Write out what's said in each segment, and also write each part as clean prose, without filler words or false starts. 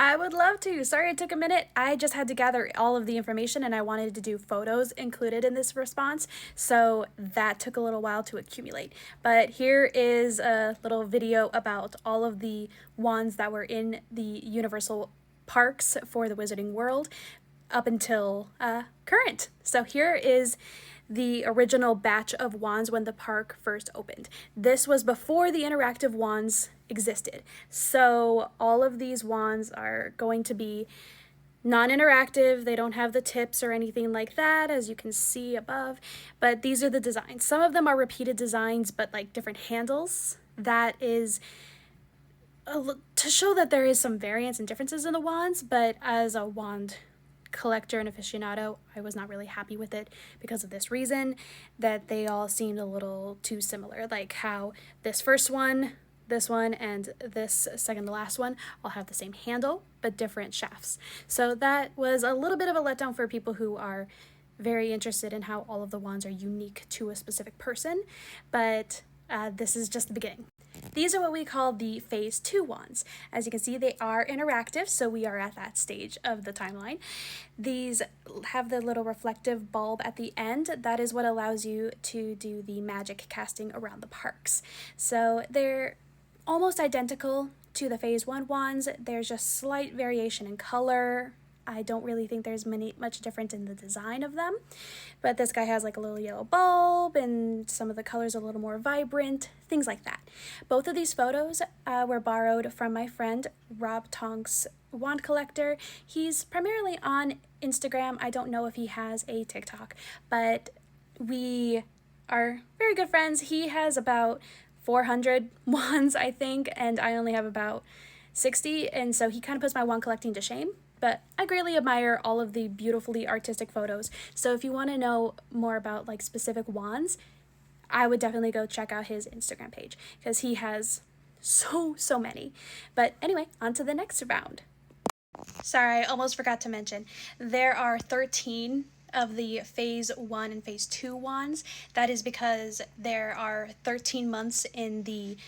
I would love to. Sorry it took a minute. I just had to gather all of the information and I wanted to do photos included in this response, so that took a little while to accumulate. But here is a little video about all of the wands that were in the Universal parks for the Wizarding World up until current. So here is the original batch of wands when the park first opened. This was before the interactive wands existed. So all of these wands are going to be non-interactive. They don't have the tips or anything like that, as you can see above, but these are the designs. Some of them are repeated designs, but like different handles. That is to show that there is some variance and differences in the wands, but as a wand collector and aficionado, I was not really happy with it because of this reason, that they all seemed a little too similar, like how this first one, this one, and this second to last one all have the same handle but different shafts. So that was a little bit of a letdown for people who are very interested in how all of the wands are unique to a specific person, but this is just the beginning. These are what we call the Phase 2 wands. As you can see, they are interactive, so we are at that stage of the timeline. These have the little reflective bulb at the end. That is what allows you to do the magic casting around the parks. So they're almost identical to the Phase 1 wands. There's just slight variation in color. I don't really think there's much difference in the design of them, but this guy has like a little yellow bulb and some of the colors a little more vibrant, things like that. Both of these photos were borrowed from my friend Rob Tonks, wand collector. He's primarily on Instagram. I don't know if he has a TikTok, but we are very good friends. He has about 400 wands, I think, and I only have about 60, and so he kind of puts my wand collecting to shame. But I greatly admire all of the beautifully artistic photos. So if you want to know more about like specific wands, I would definitely go check out his Instagram page because he has so many. But anyway, on to the next round. Sorry, I almost forgot to mention, there are 13 of the Phase 1 and Phase 2 wands. That is because there are 13 months in the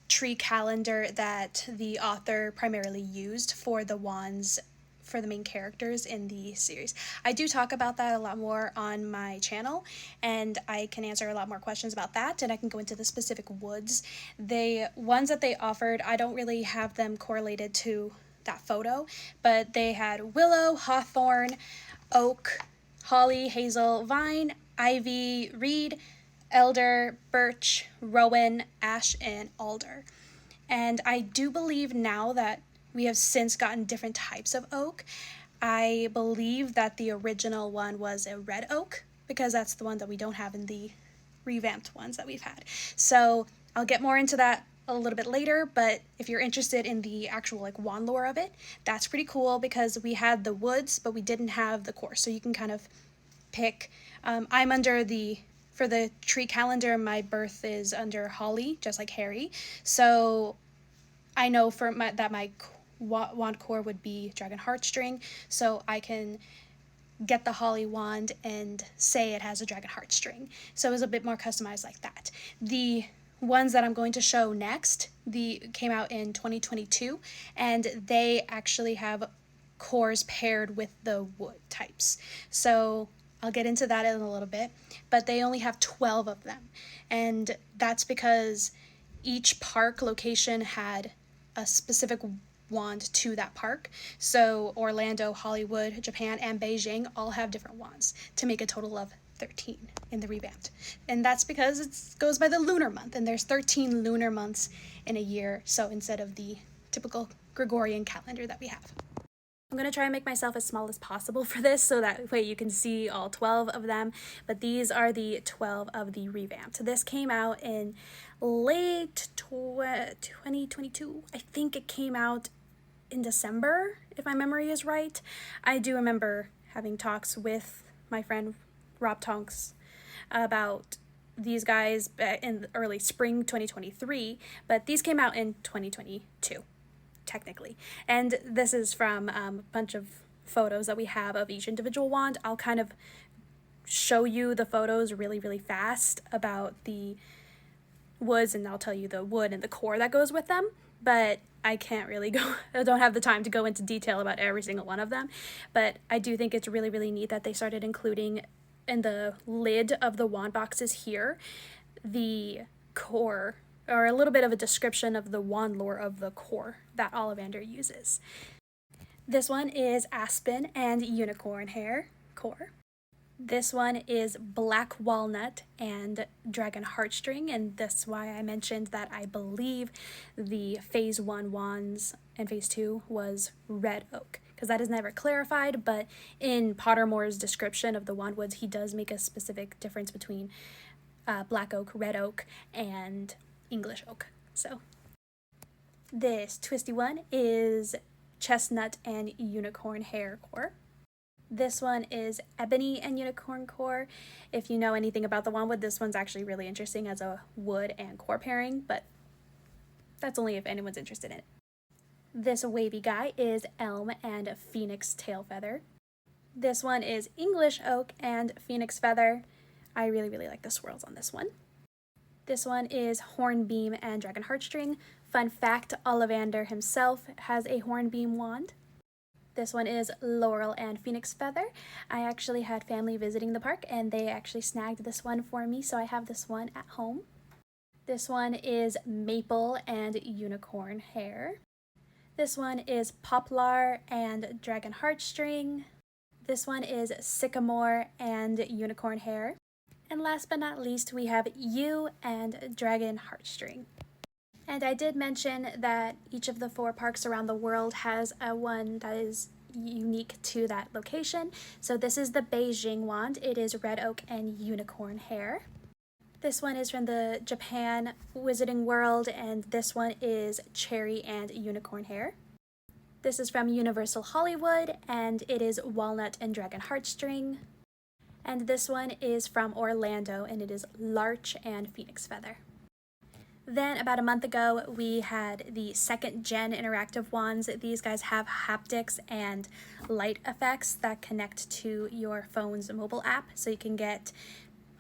tree calendar that the author primarily used for the wands for the main characters in the series. I do talk about that a lot more on my channel, and I can answer a lot more questions about that, and I can go into the specific woods. The ones that they offered, I don't really have them correlated to that photo, but they had willow, hawthorn, oak, holly, hazel, vine, ivy, reed, elder, birch, rowan, ash, and alder. And I do believe now that we have since gotten different types of oak. I believe that the original one was a red oak because that's the one that we don't have in the revamped ones that we've had. So I'll get more into that a little bit later, but if you're interested in the actual like wand lore of it, that's pretty cool because we had the woods, but we didn't have the core. So you can kind of pick. I'm under for the tree calendar, my birth is under holly, just like Harry. So I know that my wand core would be dragon heartstring, so I can get the holly wand and say it has a dragon heartstring. So it was a bit more customized like that. The ones that I'm going to show next, came out in 2022, and they actually have cores paired with the wood types. So I'll get into that in a little bit, but they only have 12 of them, and that's because each park location had a specific wand to that park. So Orlando, Hollywood, Japan, and Beijing all have different wands to make a total of 13 in the revamped. And that's because it goes by the lunar month, and there's 13 lunar months in a year, so instead of the typical Gregorian calendar that we have. I'm going to try and make myself as small as possible for this so that way you can see all 12 of them, but these are the 12 of the revamped. This came out in late 2022. I think it came out in December, if my memory is right. I do remember having talks with my friend Rob Tonks about these guys in early spring 2023, but these came out in 2022. Technically. And this is from a bunch of photos that we have of each individual wand. I'll kind of show you the photos really fast about the woods, and I'll tell you the wood and the core that goes with them. but I can't really I don't have the time to go into detail about every single one of them. But I do think it's really, really neat that they started including in the lid of the wand boxes here the core, or a little bit of a description of the wand lore of the core that Ollivander uses. This one is aspen and unicorn hair core. This one is black walnut and dragon heartstring, and that's why I mentioned that I believe the phase 1 wands and phase 2 was red oak, because that is never clarified, but in Pottermore's description of the wand woods, he does make a specific difference between black oak, red oak, and English oak. So this twisty one is chestnut and unicorn hair core. This one is ebony and unicorn core. If you know anything about the wandwood, this one's actually really interesting as a wood and core pairing, but that's only if anyone's interested in it. This wavy guy is elm and phoenix tail feather. This one is English oak and phoenix feather. I really, really like the swirls on this one. This one is hornbeam and dragon heartstring. Fun fact, Ollivander himself has a hornbeam wand. This one is laurel and phoenix feather. I actually had family visiting the park and they actually snagged this one for me, so I have this one at home. This one is maple and unicorn hair. This one is poplar and dragon heartstring. This one is sycamore and unicorn hair. And last but not least, we have yew and dragon heartstring. And I did mention that each of the 4 parks around the world has a one that is unique to that location. So this is the Beijing wand. It is red oak and unicorn hair. This one is from the Japan Wizarding World, and this one is cherry and unicorn hair. This is from Universal Hollywood, and it is walnut and dragon heartstring. And this one is from Orlando, and it is larch and phoenix feather. Then about a month ago, we had the 2nd gen interactive wands. These guys have haptics and light effects that connect to your phone's mobile app, so you can get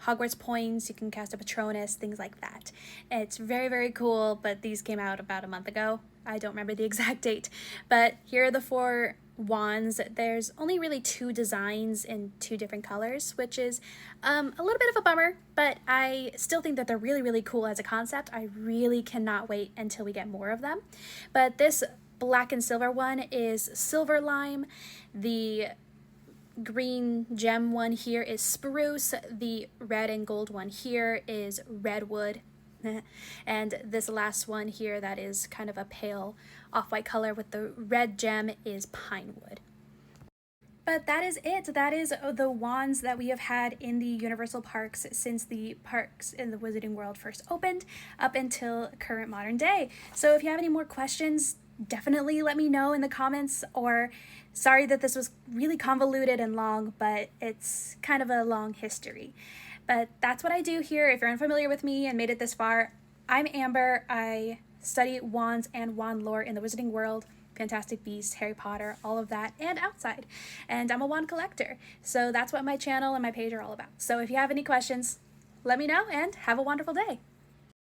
Hogwarts points, you can cast a Patronus, things like that. It's very, very cool, but these came out about a month ago. I don't remember the exact date, but here are the 4 wands. There's only really 2 designs in 2 different colors, which is a little bit of a bummer, but I still think that they're really, really cool as a concept. I really cannot wait until we get more of them. But this black and silver one is silver lime. The green gem one here is spruce. The red and gold one here is redwood. And this last one here that is kind of a pale off-white color with the red gem is pine wood. But that is it. That is the wands that we have had in the Universal Parks since the parks in the Wizarding World first opened up until current modern day. So if you have any more questions, definitely let me know in the comments, or sorry that this was really convoluted and long, but it's kind of a long history. But that's what I do here. If you're unfamiliar with me and made it this far, I'm Amber. I study wands and wand lore in the Wizarding World, Fantastic Beasts, Harry Potter, all of that, and outside. And I'm a wand collector. So that's what my channel and my page are all about. So if you have any questions, let me know and have a wonderful day.